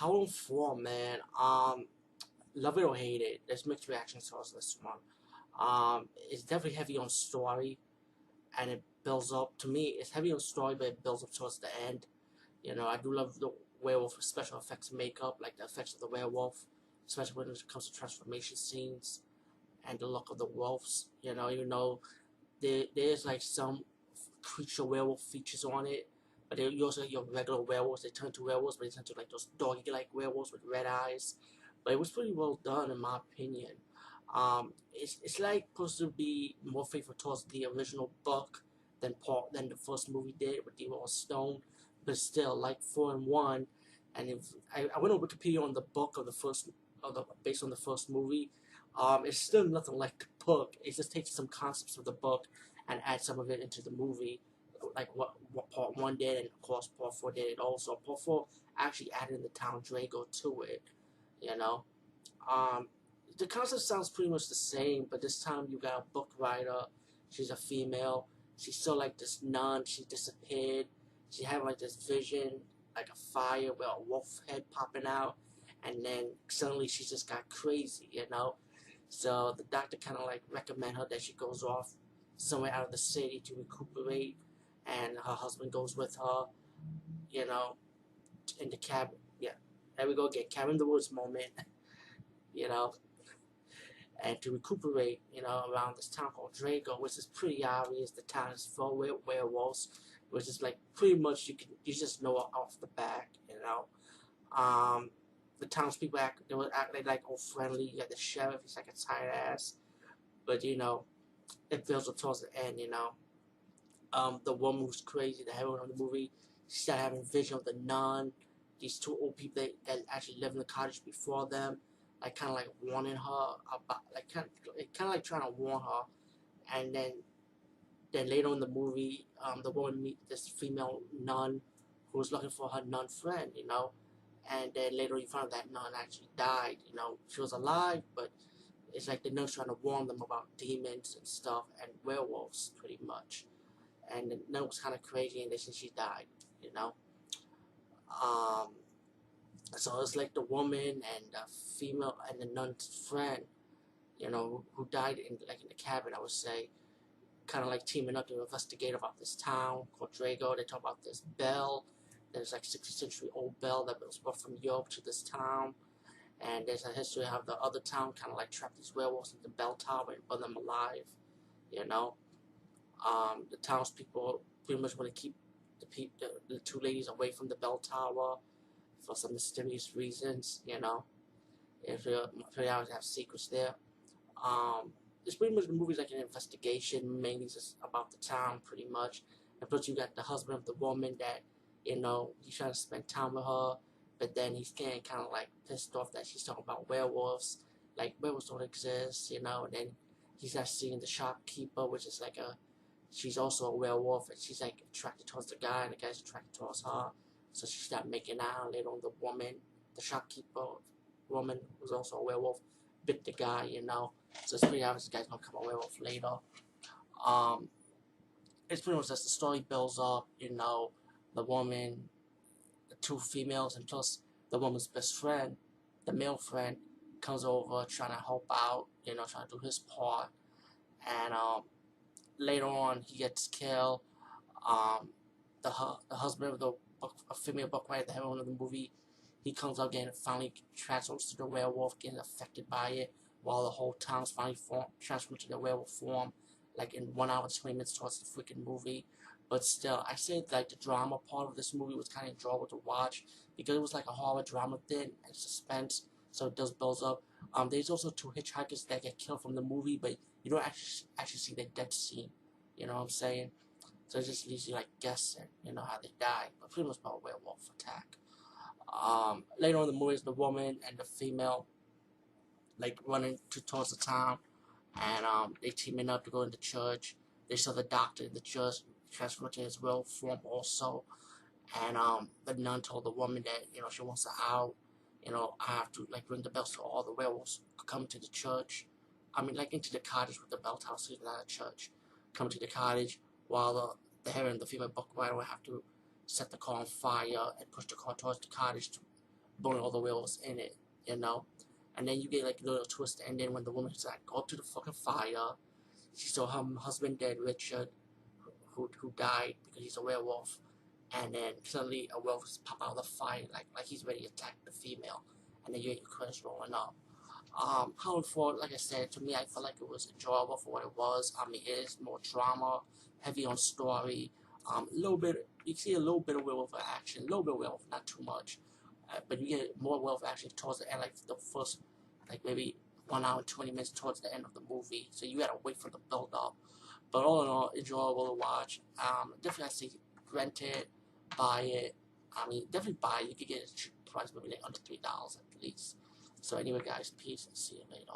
Howling 4, man. Love it or hate it. There's mixed reactions towards this one. It's definitely heavy on story, and it builds up. To me, it's heavy on story, but it builds up towards the end. I do love the werewolf special effects makeup, like the effects of the werewolf, especially when it comes to transformation scenes and the look of the wolves. Even though there's like some creature werewolf features on it, but you also have your regular werewolves. They turn to werewolves, but they turn to like those doggy-like werewolves with red eyes. But it was pretty well done, in my opinion. It's like supposed to be more faithful towards the original book than the first movie did with the Stone, but still like 4 and 1. And if I went on Wikipedia on the book of the first, based on the first movie, it's still nothing like the book. It just takes some concepts of the book and adds some of it into the movie, like what Part 1 did, and of course Part 4 did it also. Part 4 actually added in the town Drago to it. You know, um, the concept sounds pretty much the same, but this time you got a book writer. She's a female. She's still like this nun. She disappeared. She had like this vision, like a fire with a wolf head popping out, and then suddenly she just got crazy. So the doctor kind of like recommend her that she goes off somewhere out of the city to recuperate, and her husband goes with her, you know, in the cabin. Yeah, there we go again, cabin in the woods moment, you know, and to recuperate, around this town called Drago, which is pretty obvious. The town is full with werewolves, which is like pretty much you just know it off the back. Um, the townspeople they were acting like all friendly. You got the sheriff, he's like a tired ass, but it builds up towards the end. The woman who's crazy, the heroine of the movie, she started having vision of the nun. These two old people that actually lived in the cottage before them, like kind of like warning her about, like kind of like trying to warn her. And then later in the movie, the woman meet this female nun who's looking for her nun friend. And then later you find out that nun actually died. She was alive, but it's like the nun's trying to warn them about demons and stuff and werewolves, pretty much. And the nun was kind of crazy, and they said she died. You know, um, so it's like the woman and the female and the nun's friend, who died in the cabin. I would say, kind of like teaming up to investigate about this town called Drago. They talk about this bell. There's like 16th century old bell that was brought from Europe to this town. And there's a history of how the other town kind of like trapped these werewolves in the bell tower and burn them alive. You know, the townspeople pretty much want to keep the two ladies away from the bell tower for some mysterious reasons. If they always have secrets there. It's pretty much the movie's like an investigation, mainly just about the town, pretty much. And plus, you got the husband of the woman that, he's trying to spend time with her, but then he's getting kind of like pissed off that she's talking about werewolves, like werewolves don't exist, and then he's actually seeing the shopkeeper, which is like she's also a werewolf, and she's like attracted towards the guy, and the guy's attracted towards her, so she start making out. Later on, the shopkeeper woman, who's also a werewolf, bit the guy. So it's pretty obvious the guy's gonna come a werewolf later. Um, it's pretty much as the story builds up, the woman, the two females, and plus the woman's best friend, the male friend, comes over trying to help out, trying to do his part. And later on, he gets killed. Um, the husband of the female buck writer, the heroine of the movie, he comes out again and finally transforms to the werewolf, getting affected by it, while the whole town's finally transformed to the werewolf form, like in 1 hour and 20 minutes towards the freaking movie. But still, I say like the drama part of this movie was kind of enjoyable to watch because it was like a horror drama thing and suspense, so it does build up. There's also two hitchhikers that get killed from the movie, but you don't actually see their death scene. You know what I'm saying? So it just leaves you like guessing, how they die. But pretty much about a werewolf attack. Later on in the movie, is the woman and the female like running towards the town, and they teaming up to go into church. They saw the doctor in the church transfer to his real form also, and the nun told the woman that she wants her out. I have to like ring the bells so all the werewolves come to the church. I mean, like into the cottage with the bell tower, so it's not a church. Come to the cottage while the heroine, the female buck rider, will have to set the car on fire and push the car towards the cottage to burning all the werewolves in it, you know. And then you get like a little twist ending when the woman's like, go up to the fucking fire. She saw her husband dead, Richard, who died because he's a werewolf. And then suddenly a werewolf just pop out of the fire like he's ready to attack the female. And then you get your credits rolling up. Howling 4, like I said, to me, I felt like it was enjoyable for what it was. I mean, it is more drama, heavy on story. A little bit, you see a little bit of werewolf action, a little bit of werewolf, not too much. But you get more werewolf action towards the end, like the first, like maybe 1 hour and 20 minutes towards the end of the movie. So you gotta wait for the build up. But all in all, enjoyable to watch. Definitely I say rent it, buy it. I mean, definitely buy it. You could get it at a cheap price, maybe like under $3 at least. So anyway, guys, peace and see you later.